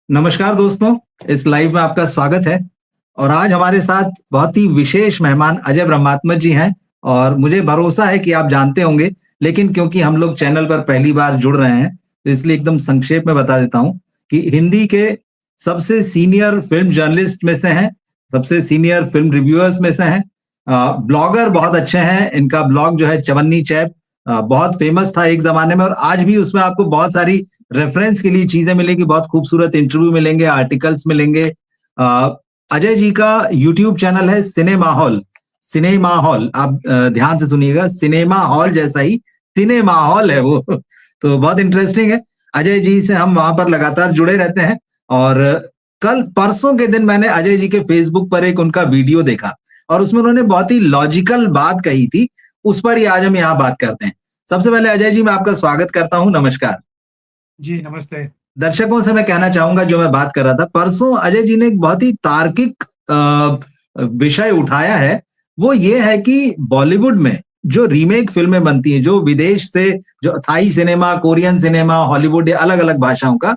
नमस्कार दोस्तों, इस लाइव में आपका स्वागत है। और आज हमारे साथ बहुत ही विशेष मेहमान अजय ब्रह्मात्मज जी हैं। और मुझे भरोसा है कि आप जानते होंगे, लेकिन क्योंकि हम लोग चैनल पर पहली बार जुड़ रहे हैं, तो इसलिए एकदम संक्षेप में बता देता हूं कि हिंदी के सबसे सीनियर फिल्म जर्नलिस्ट में से हैं, सबसे सीनियर फिल्म रिव्यूअर्स में से हैं। ब्लॉगर बहुत अच्छे हैं। इनका ब्लॉग जो है चवन्नी चैप बहुत फेमस था एक जमाने में, और आज भी उसमें आपको बहुत सारी रेफरेंस के लिए चीजें मिलेंगी, बहुत खूबसूरत इंटरव्यू मिलेंगे, आर्टिकल्स मिलेंगे। अ, अजय जी का यूट्यूब चैनल है सिनेमा हॉल। सिनेमा हॉल, आप ध्यान से सुनिएगा, सिनेमा हॉल जैसा ही सिनेमा हॉल है वो। तो बहुत इंटरेस्टिंग है। अजय जी से हम वहां पर लगातार जुड़े रहते हैं। और कल परसों के दिन मैंने अजय जी के फेसबुक पर एक उनका वीडियो देखा, और उसमें उन्होंने बहुत ही लॉजिकल बात कही थी। उस पर ही आज हम यहाँ बात करते हैं। सबसे पहले अजय जी, मैं आपका स्वागत करता हूँ। नमस्कार। जी, नमस्ते। दर्शकों से मैं कहना चाहूंगा, जो मैं बात कर रहा था परसों, अजय जी ने एक बहुत ही तार्किक विषय उठाया है। वो ये है कि बॉलीवुड में जो रीमेक फिल्में बनती हैं, जो विदेश से, जो Thai cinema, Korean cinema, Hollywood या अलग अलग भाषाओं का,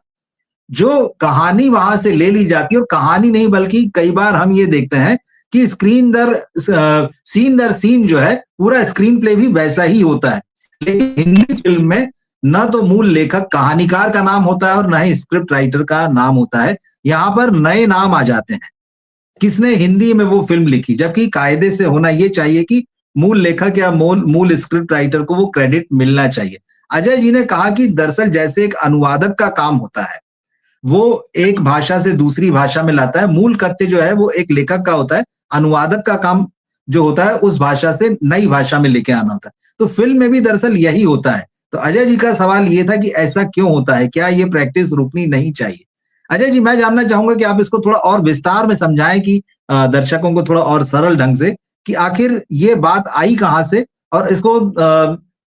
जो कहानी वहां से ले ली जाती है, और कहानी नहीं बल्कि कई बार हम ये देखते हैं कि सीन दर सीन जो है, पूरा स्क्रीन प्ले भी वैसा ही होता है। लेकिन हिंदी फिल्म में न तो मूल लेखक कहानीकार का नाम होता है, और न ही स्क्रिप्ट राइटर का नाम होता है। यहाँ पर नए नाम आ जाते हैं, किसने हिंदी में वो फिल्म लिखी, जबकि कायदे से होना ये चाहिए कि मूल लेखक या मूल मूल स्क्रिप्ट राइटर को वो क्रेडिट मिलना चाहिए। अजय जी ने कहा कि दरअसल जैसे एक अनुवादक का काम होता है, वो एक भाषा से दूसरी भाषा में लाता है, मूल कथ्य जो है वो एक लेखक का होता है, अनुवादक का काम जो होता है उस भाषा से नई भाषा में लेके आना होता है। तो फिल्म में भी दरअसल यही होता है। तो अजय जी का सवाल ये था कि ऐसा क्यों होता है, क्या ये प्रैक्टिस रुकनी नहीं चाहिए? अजय जी, मैं जानना चाहूंगा कि आप इसको थोड़ा और विस्तार में समझाएं, कि दर्शकों को थोड़ा और सरल ढंग से, कि आखिर ये बात आई कहां से, और इसको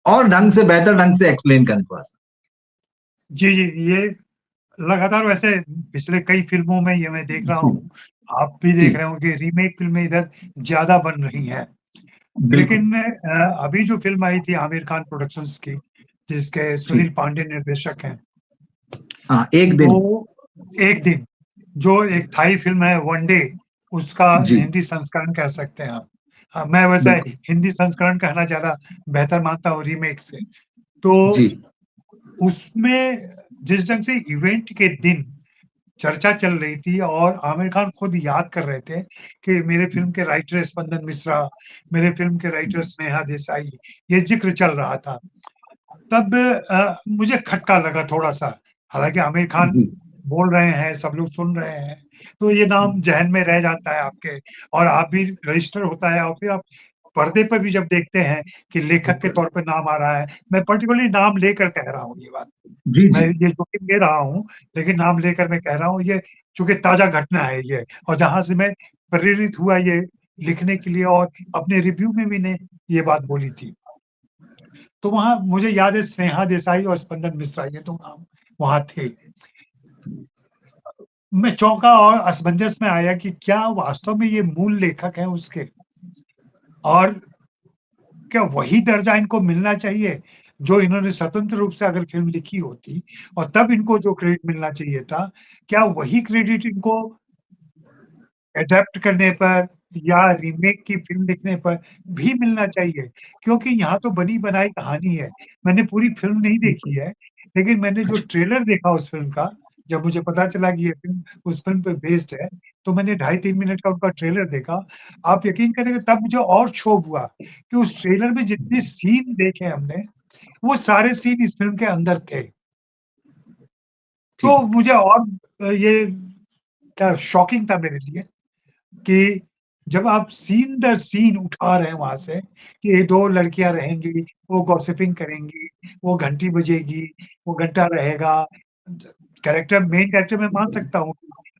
और ढंग से, बेहतर ढंग से एक्सप्लेन करें थोड़ा सा। जी, जी, ये लगातार वैसे पिछले कई फ़िल्मों में ये मैं देख रहा जी। हूँ, आप भी जी। देख रहे होंगे रीमेक फ़िल्में इधर ज़्यादा बन रही हैं। बिल्कुल। लेकिन अभी जो फ़िल्म आई थी आमिर खान प्रोडक्शंस की, जिसके जी। सुनील पांडे निर्देशक हैं, हाँ, एक तो दिन। एक दिन, जो एक थाई फ़िल्म है वन डे, उसका जी। हिंदी संस्करण कह सकते हैं आप। मैं वैसे बिल्कुल। हिंदी संस्करण कहना ज़्यादा बेहतर मानता हूँ रीमेक से। तो जी। उसमें जिस ढंग से इवेंट के दिन चर्चा चल रही थी और आमिर खान खुद याद कर रहे थे कि मेरे फ़िल्म के राइटर स्पंदन मिश्रा, मेरे फ़िल्म के राइटर स्नेहा देसाई, ये ज़िक्र चल रहा था। तब मुझे खटका लगा थोड़ा-सा। हालाँकि आमिर खान जी। बोल रहे हैं, सब लोग सुन रहे हैं, तो ये नाम ज़हन में रह जाता है आपके और आप भी रजिस्टर होता है और फिर आप पर्दे पर भी जब देखते हैं कि लेखक के तौर पे नाम आ रहा है, मैं पर्टिकुलरली नाम लेकर कह रहा हूँ ये बात। जी। मैं जी। ये जोखिम ले रहा हूँ, लेकिन नाम लेकर मैं कह रहा हूँ ये चूँकि ताज़ा घटना है ये और जहाँ से मैं प्रेरित हुआ ये लिखने के लिए और अपने रिव्यू में भी ने ये बात बोली थी। तो वहाँ मुझे याद है स्नेहा देसाई और स्पंदन मिश्रा ये 2 नाम वहाँ थे। मैं चौंका और असमंजस में आया कि क्या वास्तव में ये मूल लेखक हैं उसके? और क्या वही दर्जा इनको मिलना चाहिए, जो इन्होंने स्वतंत्र रूप से अगर फ़िल्म लिखी होती और तब इनको जो क्रेडिट मिलना चाहिए था, क्या वही क्रेडिट इनको एडैप्ट करने पर या रीमेक की फ़िल्म लिखने पर भी मिलना चाहिए? क्योंकि यहाँ तो बनी-बनाई कहानी है। मैंने पूरी फ़िल्म नहीं देखी है, लेकिन मैंने जो अच्छा। ट्रेलर देखा उस फ़िल्म का, जब मुझे पता चला कि ये फ़िल्म उस फ़िल्म पे बेस्ड है, तो मैंने ढाई 3 मिनट का उनका ट्रेलर देखा। आप यकीन करेंगे तब मुझे और क्षोभ हुआ कि उस ट्रेलर में जितने सीन देखे हमने, वो सारे सीन इस फ़िल्म के अंदर थे। ठीक तो है। मुझे और ये क्या शॉकिंग था मेरे लिए कि जब आप सीन दर सीन उठा रहे हैं वहाँ से कि ये 2 लड़कियाँ रहेंगी, वो गॉसिपिंग करेंगी, वो घंटी बजेगी, वो घंटा रहेगा। कैरेक्टर मेन कैरेक्टर मैं मान सकता हूँ,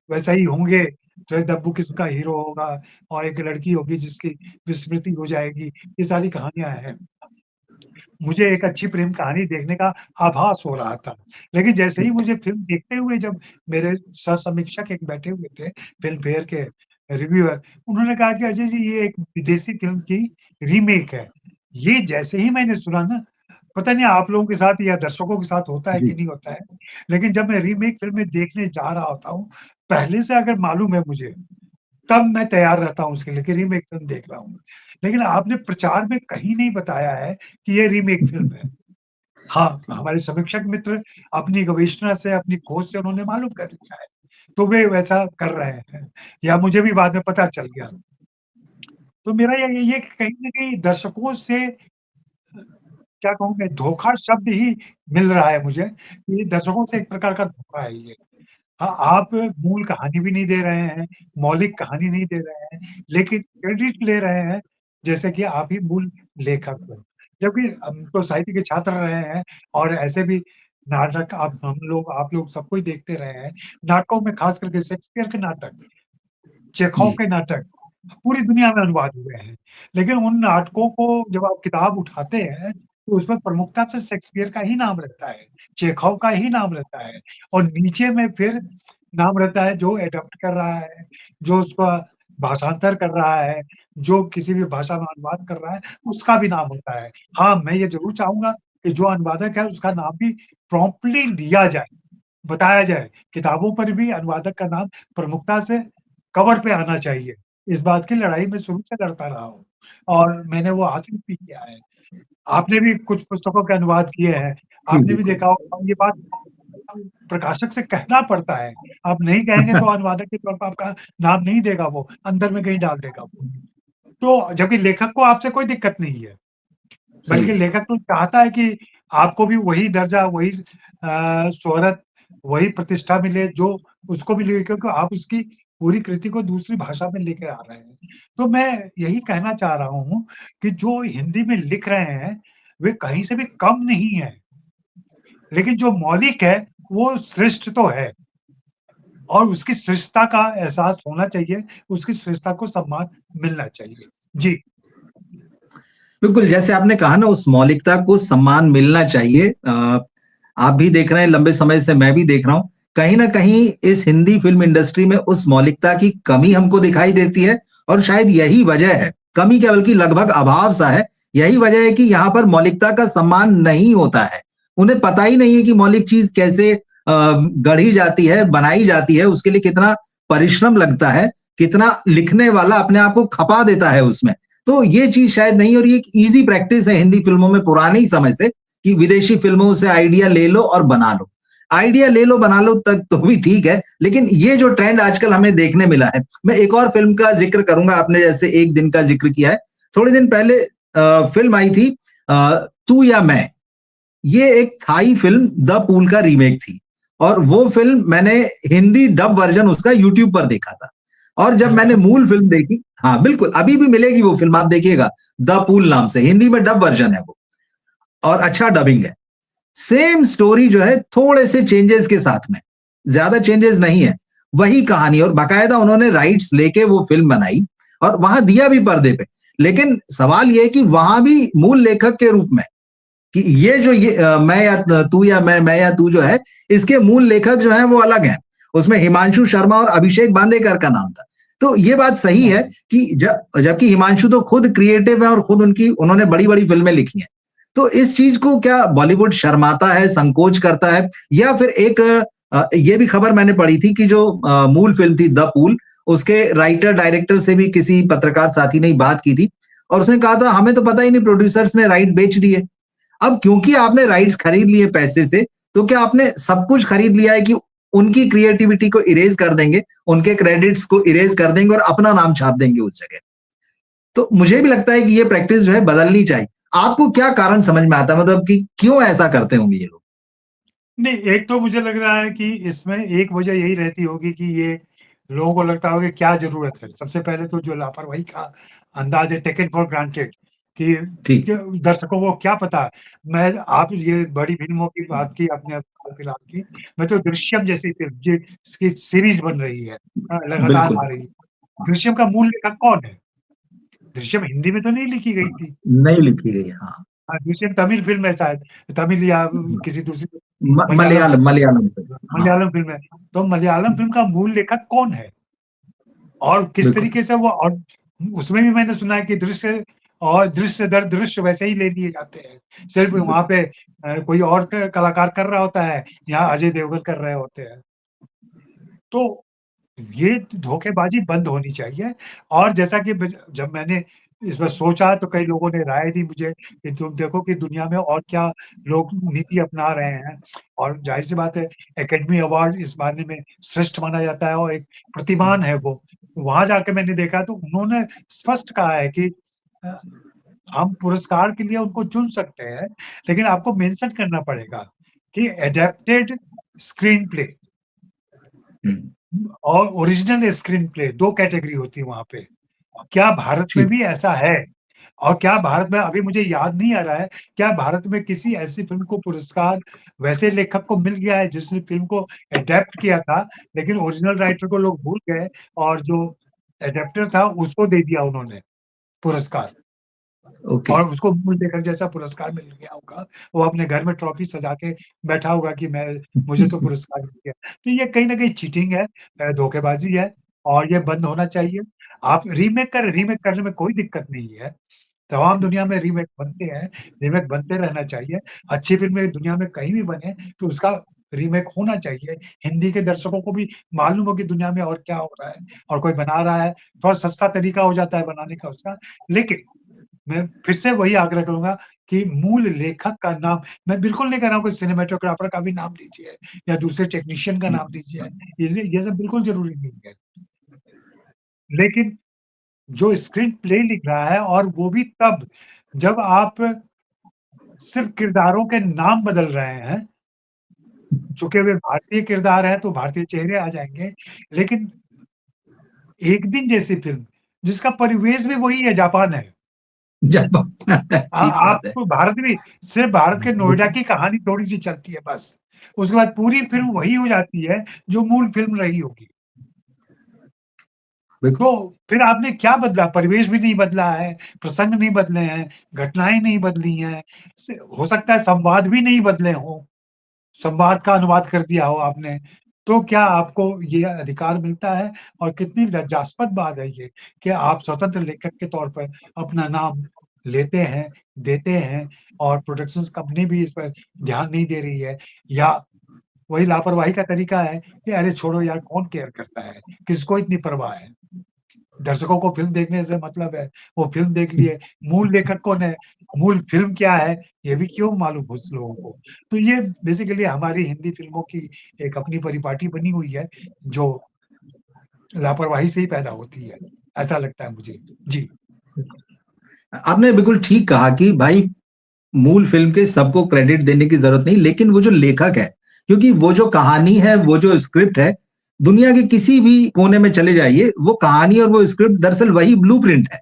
वैसा ही होंगे, जो दब्बू किस्म का हीरो होगा और एक लड़की होगी जिसकी विस्मृति हो जाएगी, ये सारी कहानियाँ हैं। मुझे एक अच्छी प्रेम कहानी देखने का आभास हो रहा था। लेकिन जैसे ही ठीक। मुझे फ़िल्म देखते हुए जब मेरे सह-समीक्षक एक बैठे हुए थे, फ़िल्म फेयर के रिव्यूअर, उन्होंने कहा कि अजय जी ये एक विदेशी फ़िल्म की रीमेक है। ये जैसे ही मैंने सुना ना, पता नहीं आप लोगों के साथ या दर्शकों के साथ होता है जी। कि नहीं होता है, लेकिन जब मैं रीमेक फ़िल्में देखने जा रहा होता हूँ, पहले से अगर मालूम है मुझे, तब मैं तैयार रहता हूँ उसके लिए कि रीमेक फ़िल्म देख रहा हूँ। लेकिन आपने प्रचार में कहीं नहीं बताया है कि ये रीमेक फ़िल्म है। हाँ, जी। हमारे समीक्षक मित्र अपनी गवेषणा से, अपनी खोज से उन्होंने मालूम कर लिया है, तो वे वैसा कर रहे हैं या मुझे भी बाद में पता चल गया। तो मेरा ये कहीं न कहीं दर्शकों से क्या कहूँ मैं धोखा शब्द ही मिल रहा है मुझे, ये दर्शकों से एक प्रकार का धोखा है ये। हाँ, आप मूल कहानी भी नहीं दे रहे हैं, मौलिक कहानी नहीं दे रहे हैं, लेकिन क्रेडिट ले रहे हैं, जैसे कि आप ही मूल लेखक हो। जबकि हम तो साहित्य के छात्र रहे हैं और ऐसे भी नाटक आप लोग सब कोई देखते रहे हैं। नाटकों में खास करके शेक्सपियर के नाटक, चेखव जी। के नाटक पूरी दुनिया में अनुवाद हुए हैं। लेकिन उन नाटकों को जब आप किताब उठाते हैं, तो उसमें प्रमुखता से शेक्सपियर का ही नाम रहता है, चेखव का ही नाम रहता है और नीचे में फिर नाम रहता है जो एडॉप्ट कर रहा है, जो उसका भाषांतर कर रहा है, जो किसी भी भाषा में अनुवाद कर रहा है, उसका भी नाम होता है। हाँ, मैं ये ज़रूर चाहूँगा कि जो अनुवादक है उसका नाम भी प्रॉम्प्टली लिया जाए, बताया जाए। किताबों पर भी अनुवादक का नाम प्रमुखता से कवर पे आना चाहिए। इस बात की लड़ाई मैं शुरू से लड़ता रहा हूँ और मैंने वो हासिल भी किया है। आपने भी कुछ पुस्तकों के अनुवाद किए हैं, जी, आपने भी बिल्कुल। देखा होगा ये बात प्रकाशक से कहना पड़ता है। आप नहीं कहेंगे तो अनुवादक के तौर पर आपका नाम नहीं देगा वो, अंदर में कहीं डाल देगा वो। तो जबकि लेखक को आपसे कोई दिक्कत नहीं है, सही बल्कि है। लेखक तो चाहता है कि आपको भी वही दर्जा, वही शोहरत, वही प्रतिष्ठा मिले जो उसको मिली क्योंकि आप उसकी पूरी कृति को दूसरी भाषा में लेके आ रहे हैं। तो मैं यही कहना चाह रहा हूँ कि जो हिंदी में लिख रहे हैं, वे कहीं से भी कम नहीं हैं, लेकिन जो मौलिक है, वो श्रेष्ठ तो है और उसकी श्रेष्ठता का एहसास होना चाहिए, उसकी श्रेष्ठता को सम्मान मिलना चाहिए। जी। बिल्कुल, जैसे आपने कहा ना उस मौलिकता को सम्मान मिलना चाहिए। आप भी देख रहे हैं लंबे समय से मैं भी देख रहा हूँ। कहीं न कहीं इस हिंदी फ़िल्म इंडस्ट्री में उस मौलिकता की कमी हमको दिखाई देती है और शायद यही वजह है, कमी क्या बल्कि लगभग अभाव-सा है। यही वजह है कि यहाँ पर मौलिकता का सम्मान नहीं होता है। उन्हें पता ही नहीं है कि मौलिक चीज़ कैसे गढ़ी जाती है, बनाई जाती है, उसके लिए कितना परिश्रम लगता है, कितना लिखने वाला अपने आप को खपा देता है उसमें। तो ये चीज़ शायद नहीं और ये एक ईज़ी प्रैक्टिस है हिंदी फ़िल्मों में पुराने ही समय से कि विदेशी फ़िल्मों से आइडिया ले लो और बना लो। आइडिया ले लो, बना लो तक तो भी ठीक है, लेकिन ये जो ट्रेंड आजकल हमें देखने मिला है, मैं एक और फ़िल्म का ज़िक्र करूँगा, आपने जैसे एक दिन का ज़िक्र किया है। थोड़े दिन पहले फ़िल्म आई थी तू या मैं। ये एक थाई फ़िल्म द पूल का रीमेक थी और वो फ़िल्म मैंने हिंदी डब वर्ज़न उसका यूट्यूब पर देखा था और जब मैंने अच्छा। मूल फ़िल्म देखी हाँ, बिल्कुल, अभी भी मिलेगी वो फ़िल्म आप देखिएगा, द पूल नाम से, हिंदी में डब वर्ज़न है वो और अच्छा डबिंग है। सेम स्टोरी जो है थोड़े से चेंजेस के साथ में, ज़्यादा चेंजेस नहीं है। वही कहानी और बाकायदा उन्होंने राइट्स लेके वो फ़िल्म बनाई और वहाँ दिया भी पर्दे पे। लेकिन सवाल ये है कि वहाँ भी मूल लेखक के रूप में कि ये जो ये मैं या तू या मैं या तू जो है, इसके मूल लेखक जो हैं वो अलग हैं। उसमें हिमांशु शर्मा और अभिषेक बांदेकर का नाम था। तो ये बात सही है कि जबकि हिमांशु तो खुद क्रिएटिव है और खुद उन्होंने बड़ी-बड़ी फ़िल्में लिखी हैं। तो इस चीज़ को क्या बॉलीवुड शर्माता है, संकोच करता है या फिर एक ये भी खबर मैंने पढ़ी थी कि जो मूल फ़िल्म थी द पूल, उसके राइटर डायरेक्टर से भी किसी पत्रकार साथी ने बात की थी और उसने कहा था हमें तो पता ही नहीं प्रोड्यूसर्स ने राइट बेच दिए। अब क्योंकि आपने राइट्स खरीद लिए पैसे से, तो क्या आपने सब कुछ खरीद लिया है कि उनकी क्रिएटिविटी को इरेज़ कर देंगे, उनके क्रेडिट्स को इरेज़ कर देंगे और अपना नाम छाप देंगे उस जगह। तो मुझे भी लगता है कि ये प्रैक्टिस जो है बदलनी चाहिए। आपको क्या कारण समझ में आता है मतलब कि क्यों ऐसा करते होंगे ये लोग? नहीं, एक तो मुझे लग रहा है कि इसमें एक वजह यही रहती होगी कि ये लोगों को लगता होगा कि क्या ज़रूरत है। सबसे पहले तो जो लापरवाही का अंदाज़ है टेकन फॉर ग्रांटेड कि ठीक, दर्शकों को क्या पता। मैं आप ये बड़ी फ़िल्मों की बात की आपने अब हाल-फिलहाल की, मैं तो दृश्यम जैसी फ़िल्म जिसकी सीरीज़ बन रही है लगातार बिल्कुल। आ रही है। दृश्यम का मूल लेखक कौन है? दृश्यम हिंदी में तो नहीं लिखी गई थी। नहीं लिखी गई है, हाँ। हाँ, दृश्यम तमिल फ़िल्म है शायद, तमिल या किसी दूसरी मलयालम मलयालम मलयालम से, हाँ, मलयालम फ़िल्म है। तो मलयालम फ़िल्म का मूल लेखक कौन है? और किस बिल्कुल। तरीके से वो और उसमें भी मैंने सुना है कि दृश्य और दृश्य दर दृश्य वैसे ही ले लिए जाते हैं। सिर्फ़ वहाँ पे कोई और क कलाकार कर रहा होता है, यहाँ अजय देवगन कर रहे होते हैं। तो ये धोखेबाज़ी बंद होनी चाहिए और जैसा कि बज जब मैंने इस पर सोचा तो कई लोगों ने राय दी मुझे कि तुम देखो कि दुनिया में और क्या लोग नीति अपना रहे हैं और ज़ाहिर-सी बात है एकेडमी अवार्ड इस मायने में श्रेष्ठ माना जाता है और एक प्रतिमान है वो। वहाँ जाके मैंने देखा तो उन्होंने स्पष्ट कहा है कि अ, हम पुरस्कार के लिए उनको चुन सकते हैं, लेकिन आपको मेंशन करना पड़ेगा कि एडैप्टेड स्क्रीन प्ले हम्म, और ओरिजिनल स्क्रीन प्ले 2 कैटेगरी होती है वहाँ पे। क्या भारत में ठीक। भी ऐसा है? और क्या भारत में अभी मुझे याद नहीं आ रहा है, क्या भारत में किसी ऐसी फ़िल्म को पुरस्कार वैसे लेखक को मिल गया है जिसने फ़िल्म को एडैप्ट किया था, लेकिन ओरिजिनल राइटर को लोग भूल गए और जो एडैप्टर था उसको दे दिया उन्होंने पुरस्कार। ओके। और उसको मूल लेखक जैसा पुरस्कार मिल गया होगा। वो अपने घर में ट्रॉफी सजा के बैठा होगा कि मैं मुझे तो पुरस्कार मिल गया। तो ये कहीं न कहीं चीटिंग है, धोखेबाज़ी है और ये बंद होना चाहिए। आप रीमेक करें, रीमेक करने में कोई दिक्कत नहीं है। तमाम दुनिया में रीमेक बनते हैं, रीमेक बनते रहना चाहिए। अच्छी फ़िल्में दुनिया में कहीं भी बने तो उसका रीमेक होना चाहिए। हिंदी के दर्शकों को भी मालूम हो कि दुनिया में और क्या हो रहा है और कोई बना रहा है, थोड़ा सस्ता तरीका हो जाता है बनाने का उसका। लेकिन मैं फिर से वही आग्रह करूँगा कि मूल लेखक का नाम मैं बिल्कुल नहीं कह रहा हूँ कि सिनेमैटोग्राफर का भी नाम दीजिए या दूसरे टेक्नीशियन का नाम दीजिए। ये सब बिल्कुल ज़रूरी नहीं है। लेकिन जो स्क्रीन प्ले लिख रहा है और वो भी तब जब आप सिर्फ़ किरदारों के नाम बदल रहे हैं, चूँकि वे भारतीय किरदार हैं तो भारतीय चेहरे आ जाएँगे। लेकिन एक दिन जैसी फ़िल्म जिसका परिवेश भी वही है, जापान है। जब ठीक बात है। आप भारत में सिर्फ़ भारत के नोएडा की कहानी थोड़ी-सी चलती है बस। उसके बाद पूरी फ़िल्म वही हो जाती है जो मूल फ़िल्म रही होगी। बिल्कुल। तो फिर आपने क्या बदला? परिवेश भी नहीं बदला है, प्रसंग नहीं बदले हैं, घटनाएँ नहीं बदली हैं, स हो सकता है संवाद भी नहीं बदले हों, संवाद का अनुवाद कर दिया हो आपने। तो क्या आपको ये अधिकार मिलता है? और कितनी लज्जास्पद बात है ये कि आप स्वतंत्र लेखक के तौर पर अपना नाम लेते हैं, देते हैं और प्रोडक्शंस कंपनी भी इस पर ध्यान नहीं दे रही है या वही लापरवाही का तरीका है कि अरे छोड़ो यार कौन केयर करता है? किसको इतनी परवाह है? दर्शकों को फ़िल्म देखने से मतलब है, वो फ़िल्म देख लिए, मूल लेखक कौन है? मूल फ़िल्म क्या है? ये भी क्यों मालूम हो लोगों को? तो ये बेसिकली हमारी हिंदी फ़िल्मों की एक अपनी परिपाटी बनी हुई है, जो लापरवाही से ही पैदा होती है, ऐसा लगता है मुझे। जी। आपने बिल्कुल ठीक कहा कि भाई मूल फ़िल्म के सबको क्रेडिट देने की ज़रूरत नहीं, लेकिन वो जो लेखक है, क्योंकि वो जो कहानी है, वो जो स्क्रिप्ट है, दुनिया के किसी भी कोने में चले जाइए, वो कहानी और वो स्क्रिप्ट दरअसल वही ब्लूप्रिंट है,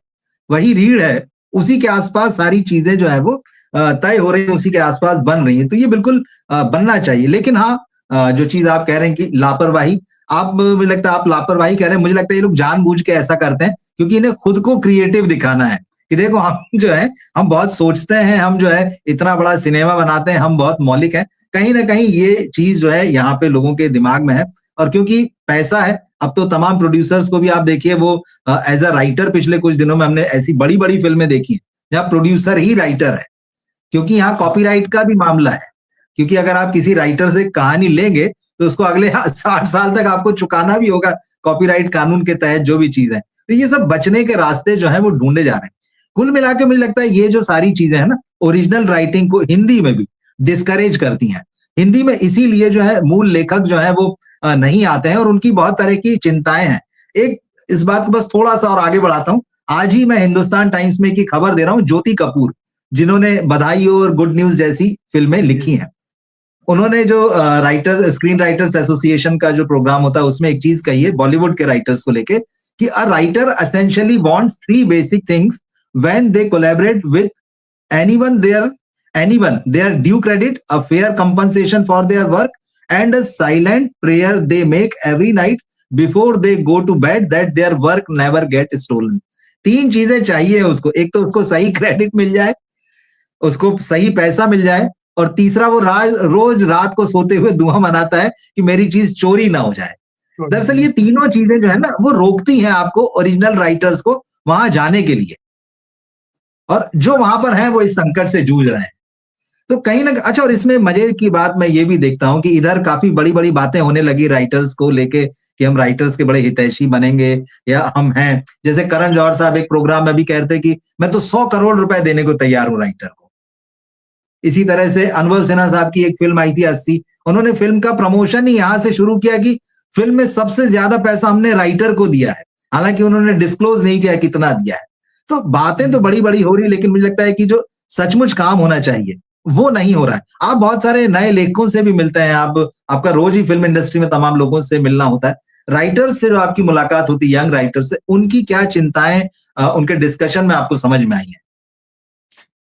वही रीढ़ है, उसी के आस-पास सारी चीज़ें जो है वो तय हो रही हैं, उसी के आस-पास बन रही हैं। तो ये बिल्कुल बनना चाहिए। लेकिन हाँ, जो चीज़ आप कह रहे हैं कि लापरवाही, आप मुझे लगता है आप लापरवाही कह रहे हैं, मुझे लगता है ये लोग जानबूझ के ऐसा करते हैं, क्योंकि इन्हें खुद को क्रिएटिव दिखाना है, कि देखो हम जो है हम बहुत सोचते हैं, हम जो है इतना बड़ा सिनेमा बनाते हैं, हम बहुत मौलिक हैं। कहीं न कहीं ये चीज़ जो है यहाँ पे लोगों के दिमाग में है और क्योंकि पैसा है, अब तो तमाम प्रोड्यूसर्स को भी आप देखिए वो एज़ अ राइटर पिछले कुछ दिनों में हमने ऐसी बड़ी-बड़ी फ़िल्में देखी हैं, जहाँ प्रोड्यूसर ही राइटर है। क्योंकि यहाँ हाँ, कॉपीराइट का भी मामला है। क्योंकि अगर आप किसी राइटर से कहानी लेंगे, तो उसको अगले 60 साल तक आपको चुकाना भी होगा कॉपीराइट कानून के तहत जो भी चीज़ है। तो ये सब बचने के रास्ते जो हैं वो ढूँढे जा रहे हैं। कुल मिला के मुझे लगता है ये जो सारी चीज़ें हैं ना, ओरिजिनल राइटिंग को हिंदी में भी डिस्करेज करती हैं। हिंदी में इसीलिए जो है मूल लेखक जो है वो नहीं आते हैं और उनकी बहुत तरह की चिंताएँ हैं। एक इस बात को बस थोड़ा-सा और आगे बढ़ाता हूँ। आज ही मैं हिंदुस्तान टाइम्स में एक खबर दे रहा हूँ, ज्योति कपूर जिन्होंने बधाई हो और गुड न्यूज़ जैसी फ़िल्में जी, लिखी हैं। उन्होंने जो राइटर्स स्क्रीन राइटर्स एसोसिएशन का जो प्रोग्राम होता है उसमें एक चीज़ कही है बॉलीवुड के राइटर्स को लेके कि a writer essentially wants 3 basic things when they collaborate with anyone their their due credit, a fair compensation for their work and a silent prayer they make every night before they go to bed that their work never get stolen. 3 चीजें चाहिए उसको, एक तो उसको सही credit मिल जाए, उसको सही पैसा मिल जाए और तीसरा वो रोज रात को सोते हुए दुआ मनाता है कि मेरी चीज चोरी ना हो जाए। तो दरअसल ये तीनों चीजें जो है ना वो रोकती हैं आपको ओरिजिनल राइटर्स को वहां जाने के लिए। और जो वहां पर हैं वो इस संकट से जूझ रहे हैं। तो कहीं ना अच्छा, और इसमें मजे की बात मैं ये भी देखता हूँ कि इधर काफी बड़ी बड़ी बातें होने लगी राइटर्स को लेके कि हम राइटर्स के बड़े हितैषी बनेंगे या हम हैं। जैसे करण जौहर साहब एक प्रोग्राम में भी कहते हैं कि मैं तो 100 करोड़ रुपए देने को तैयार हूँ राइटर को। इसी तरह से अनुभव सिन्हा साहब की एक फिल्म आई थी 80, उन्होंने फिल्म का प्रमोशन ही यहां से शुरू किया कि फिल्म में सबसे ज्यादा पैसा हमने राइटर को दिया है, हालांकि उन्होंने डिस्क्लोज नहीं किया कितना दिया है। तो बातें तो बड़ी बड़ी हो रही, लेकिन मुझे लगता है कि जो सचमुच काम होना चाहिए वो नहीं हो रहा है। आप बहुत सारे नए लेखकों से भी मिलते हैं, आप आपका रोज ही फिल्म इंडस्ट्री में तमाम लोगों से मिलना होता है। राइटर्स से जो आपकी मुलाकात होती है, यंग राइटर्स से, उनकी क्या चिंताएं उनके डिस्कशन में आपको समझ में आई है?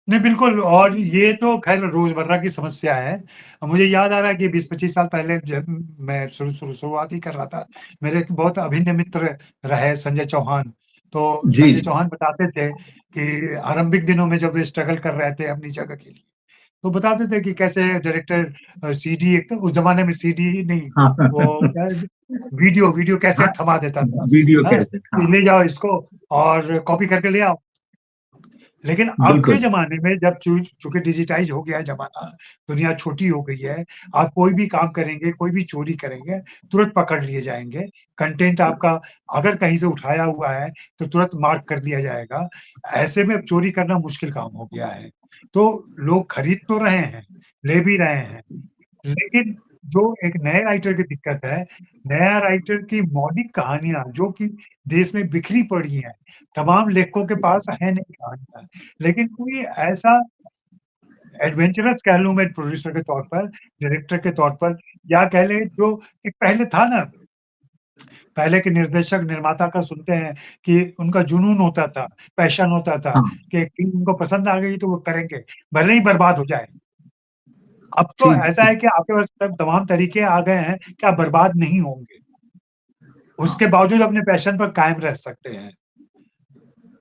नहीं, बिल्कुल। और ये तो ख़ैर रोज़मर्रा की समस्या है। मुझे याद आ रहा है कि 20-25 साल पहले जब मैं शुरुआत ही कर रहा था, मेरे एक बहुत अभिन्न मित्र रहे संजय चौहान। तो जी संजय जी। चौहान बताते थे कि आरंभिक दिनों में जब वे स्ट्रगल कर रहे थे अपनी जगह के लिए, तो बताते थे कि कैसे डायरेक्टर सीडी, एक तो उस ज़माने में सीडी नहीं, हाँ वो क्या है, वीडियो वीडियो हाँ, कैसेट थमा देता था। वीडियो हाँ? कैसेट, हाँ। कि ले जाओ इसको और कॉपी करके ले आओ। लेकिन अब के बिल्कुल। ज़माने में जब चूँकि डिजिटाइज़ हो गया है ज़माना, दुनिया छोटी हो गई है, आप कोई भी काम करेंगे, कोई भी चोरी करेंगे, तुरंत पकड़ लिए जाएँगे। कंटेंट आपका अगर कहीं से उठाया हुआ है, तो तुरंत मार्क कर दिया जाएगा। ऐसे में अब चोरी करना मुश्किल काम हो गया है। तो लोग खरीद तो रहे हैं, ले भी रहे हैं, लेकिन जो एक नए राइटर की दिक्कत है, नया राइटर की मौलिक कहानियाँ जो कि देश में बिखरी पड़ी हैं, तमाम लेखकों के पास है नहीं कहानियाँ। लेकिन कोई ऐसा एडवेंचरस कह लूँ मैं प्रोड्यूसर के तौर पर, डायरेक्टर के तौर पर, या कह लें जो एक पहले था ना, पहले के निर्देशक, निर्माता का सुनते हैं कि उनका जुनून होता था, पैशन होता था हाँ, कि एक फ़िल्म उनको पसंद आ गई तो वो करेंगे, भले ही बर्बाद हो जाए। अब तो ठीक ऐसा है ठीक। कि आपके पास तमाम तरीके आ गए हैं कि आप बर्बाद नहीं होंगे। उसके हाँ, बावजूद अपने पैशन पर कायम रह सकते हैं।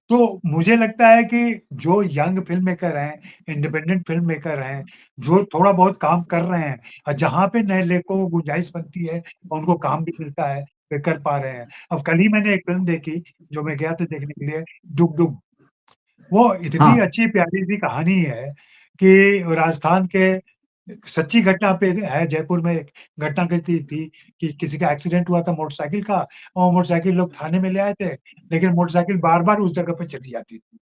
तो मुझे लगता है कि जो यंग फ़िल्म मेकर हैं, इंडिपेंडेंट फ़िल्म मेकर हैं, जो थोड़ा बहुत काम कर रहे हैं और जहाँ पे नए लेखकों को गुंजाइश बनती है, उनको काम भी मिलता है, वे कर पा रहे हैं। अब कल ही मैंने एक फ़िल्म देखी, जो मैं गया था देखने के लिए, डुग डुग। वो इतनी हाँ, अच्छी प्यारी-सी कहानी है कि राजस्थान के सच्ची घटना पे है, जयपुर में एक घटना घटी थी कि किसी का एक्सीडेंट हुआ था मोटरसाइकिल का, और मोटरसाइकिल लोग थाने में ले आए थे, लेकिन मोटरसाइकिल बार-बार उस जगह पे चली जाती थी।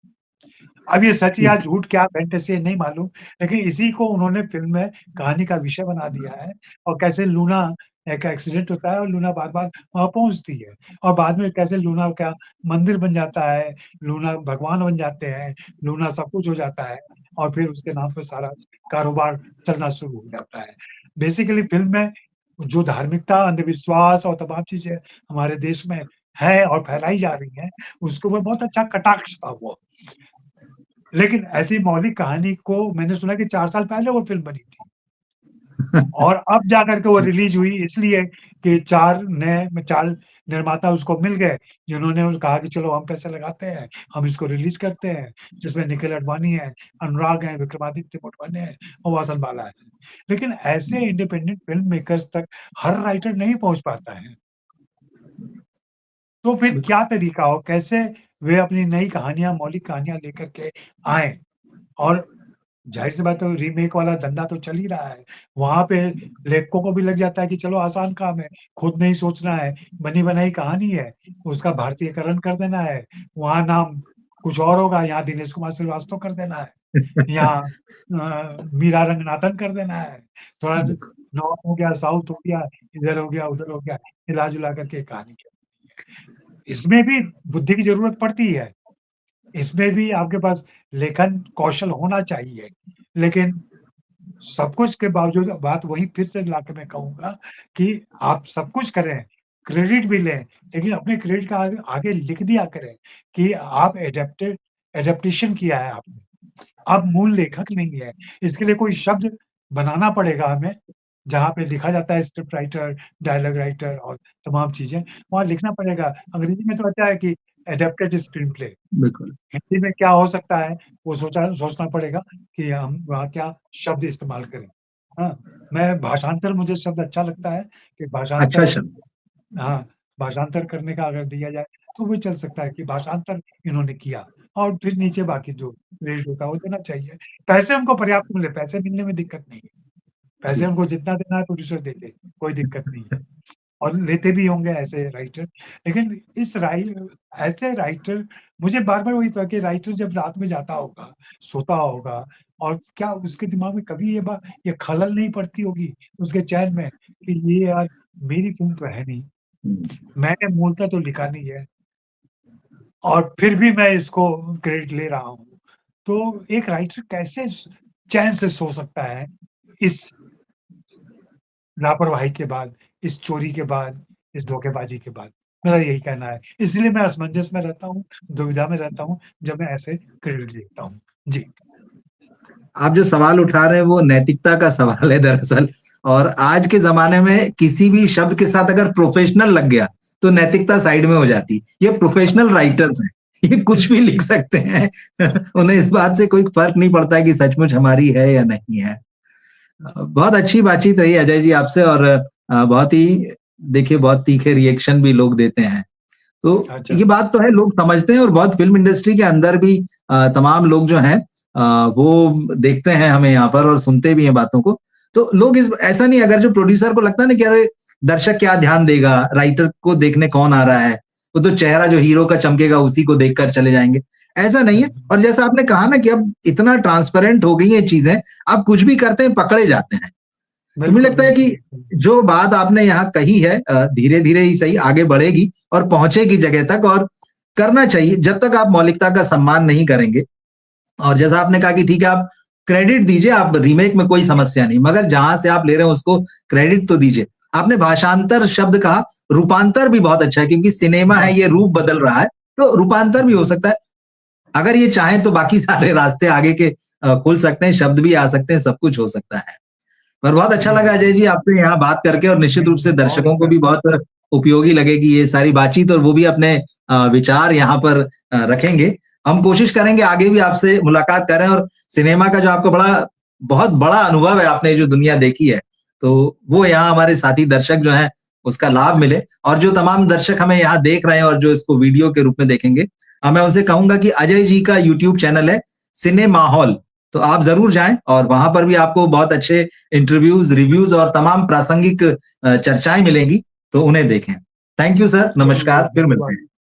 अब ये सच या ठीक। झूठ, क्या फैंटेसी है नहीं मालूम, लेकिन इसी को उन्होंने फ़िल्म में कहानी का विषय बना दिया है, और कैसे लूना एक एक्सीडेंट होता है और लूना बार-बार वहाँ पहुँचती है, और बाद में कैसे लूना का मंदिर बन जाता है, लूना भगवान बन जाते हैं, लूना सब कुछ हो जाता है, और फिर उसके नाम पे सारा कारोबार चलना शुरू हो जाता है। बेसिकली फ़िल्म में जो धार्मिकता, अंधविश्वास और तमाम चीज़ें हमारे देश में है और फैलाई जा रही हैं, उसके ऊपर बहुत अच्छा कटाक्ष था वो। लेकिन ऐसी मौलिक कहानी को मैंने सुना कि 4 साल पहले वो फ़िल्म बनी थी, और अब जाकर के वो रिलीज़ हुई इसलिए कि 4 निर्माता उसको मिल गए, जिन्होंने कहा कि चलो हम पैसे लगाते हैं, हम इसको रिलीज़ करते हैं, जिसमें निखिल अडवाणी है, अनुराग हैं, विक्रमादित्य मोटवाने हैं और वासन बाला है। लेकिन ऐसे इंडिपेंडेंट फ़िल्म मेकर्स तक हर राइटर नहीं पहुँच पाता है। तो फिर बिल्कुल। क्या तरीका हो, कैसे वे अपनी नई कहानियाँ, मौलिक कहानियाँ लेकर के आएँ? और ज़ाहिर-सी बात है, रीमेक वाला धंधा तो चल ही रहा है। वहाँ पे लेखकों को भी लग जाता है कि चलो आसान काम है, खुद नहीं सोचना है, बनी-बनाई कहानी है, उसका भारतीयकरण कर देना है। वहाँ नाम कुछ और होगा, यहाँ दिनेश कुमार श्रीवास्तव कर देना है, यहाँ मीरा रंगनाथन कर देना है। थोड़ा बिल्कुल। नॉर्थ हो गया, साउथ हो गया, इधर हो गया, उधर हो गया, हिला-जुला करके कहानी चल। इसमें भी बुद्धि की ज़रूरत पड़ती है। इसमें भी आपके पास लेखन कौशल होना चाहिए। लेकिन सब कुछ के बावजूद बात वहीं फिर से लाके मैं कहूँगा कि आप सब कुछ करें, क्रेडिट भी लें, लेकिन अपने क्रेडिट का आगे आगे लिख दिया करें कि आप एडैप्टेशन किया है आपने। आप मूल लेखक नहीं हैं। इसके लिए कोई शब्द बनाना पड़ेगा हमें, जहाँ पे लिखा जाता है स्क्रिप्ट राइटर, डायलॉग राइटर और तमाम चीज़ें, वहाँ लिखना पड़ेगा। अंग्रेज़ी में तो अच्छा है कि एडैप्टेड स्क्रीनप्ले। बिल्कुल। हिंदी में क्या हो सकता है, वो सोचना पड़ेगा कि हम वहाँ क्या शब्द इस्तेमाल करें। हाँ, मैं भाषांतर, मुझे शब्द अच्छा लगता है कि अच्छा भाषांतर, शब्द। हाँ, भाषांतर करने का अगर दिया जाए, तो वो चल सकता है कि भाषांतर इन्होंने किया। और फिर नीचे बाकी जो रेट होता है वो देना चाहिए। पैसे उनको पर्याप्त मिले, पैसे मिलने में दिक्कत नहीं है। पैसे जी, उनको जितना देना है प्रोड्यूसर दे दे, कोई दिक्कत नहीं है। और लेते भी होंगे ऐसे राइटर। लेकिन इस ऐसे राइटर, मुझे बार-बार वही था कि राइटर जब रात में जाता होगा, सोता होगा, और क्या उसके दिमाग में कभी ये खलल नहीं पड़ती होगी उसके चैन में कि ये यार मेरी फ़िल्म तो है नहीं, मैंने मूलतः तो लिखा नहीं है और फिर भी मैं इसको क्रेडिट ले रहा हूँ। तो एक राइटर कैसे चैन से सो सकता है इस लापरवाही के बाद, इस चोरी के बाद, इस धोखेबाज़ी के बाद। मेरा यही कहना है। इसलिए मैं असमंजस में रहता हूँ, दुविधा में रहता हूँ, जब मैं ऐसे क्रेडिट देखता हूँ। जी। आप जो सवाल उठा रहे हैं वो नैतिकता का सवाल है दरअसल। और आज के ज़माने में किसी भी शब्द के साथ अगर प्रोफ़ेशनल लग गया, तो नैतिकता साइड में हो जाती। ये प्रोफ़ेशनल राइटर्स हैं, ये कुछ भी लिख सकते हैं। उन्हें इस बात से कोई फ़र्क नहीं पड़ता है कि सचमुच हमारी है या नहीं है। बहुत अच्छी बातचीत रही अजय जी आपसे, और बहुत ही देखिए बहुत तीखे रिएक्शन भी लोग देते हैं। तो अच्छा। ये बात तो है, लोग समझते हैं, और बहुत फ़िल्म इंडस्ट्री के अंदर भी तमाम लोग जो हैं वो देखते हैं हमें यहाँ पर और सुनते भी हैं बातों को। तो लोग इस ऐसा नहीं, अगर जो प्रोड्यूसर को लगता है ना कि अरे दर्शक क्या ध्यान देगा, राइटर को देखने कौन आ रहा है, वो तो चेहरा जो हीरो का चमकेगा उसी को देखकर चले जाएँगे। ऐसा नहीं है। और जैसा आपने कहा ना कि अब इतना ट्रांसपेरेंट हो गई हैं चीज़ें, आप कुछ भी करते हैं पकड़े जाते हैं। तो मुझे बिल्कुल, लगता है कि बिल्कुल। जो बात आपने यहाँ कही है धीरे-धीरे ही सही आगे बढ़ेगी और पहुँचेगी जगह तक, और करना चाहिए जब तक आप मौलिकता का सम्मान नहीं करेंगे। और जैसा आपने कहा कि ठीक है, आप क्रेडिट दीजिए, आप रीमेक में कोई समस्या नहीं, मगर जहाँ से आप ले रहे हैं उसको क्रेडिट तो दीजिए। आपने भाषांतर शब्द कहा, रूपांतर भी बहुत अच्छा है, क्योंकि सिनेमा है, ये रूप बदल रहा है, तो रूपांतर भी हो सकता है। अगर ये चाहें तो बाकी सारे रास्ते आगे के खुल सकते हैं, शब्द भी आ सकते हैं, सब कुछ हो सकता है। पर बहुत अच्छा जी, लगा अजय बिल्कुल। जी आपसे यहाँ बात करके, और निश्चित जी, रूप से मुझे बहुत दर्शकों को अच्छा भी लगा। बहुत उपयोगी लगेगी ये सारी बातचीत, और वो भी अपने विचार यहाँ पर रखेंगे। हम कोशिश करेंगे आगे भी आपसे मुलाकात करें, और सिनेमा का जो आपका बहुत बड़ा अनुभव है, आपने जो दुनिया देखी है, तो वो यहाँ हमारे साथी दर्शक जो हैं उसका लाभ मिले। और जो तमाम दर्शक हमें यहाँ देख रहे हैं और जो इसको वीडियो के रूप में देखेंगे, मैं उनसे कहूँगा कि अजय जी का यूट्यूब चैनल है सिने माहौल, तो आप ज़रूर जाएँ, और वहाँ पर भी आपको बहुत अच्छे इंटरव्यूज़, रिव्यूज़ और तमाम प्रासंगिक चर्चाएँ मिलेंगी, तो उन्हें देखें। थैंक यू सर, चलिए, नमस्कार, फिर मिलते धन्यवाद। हैं।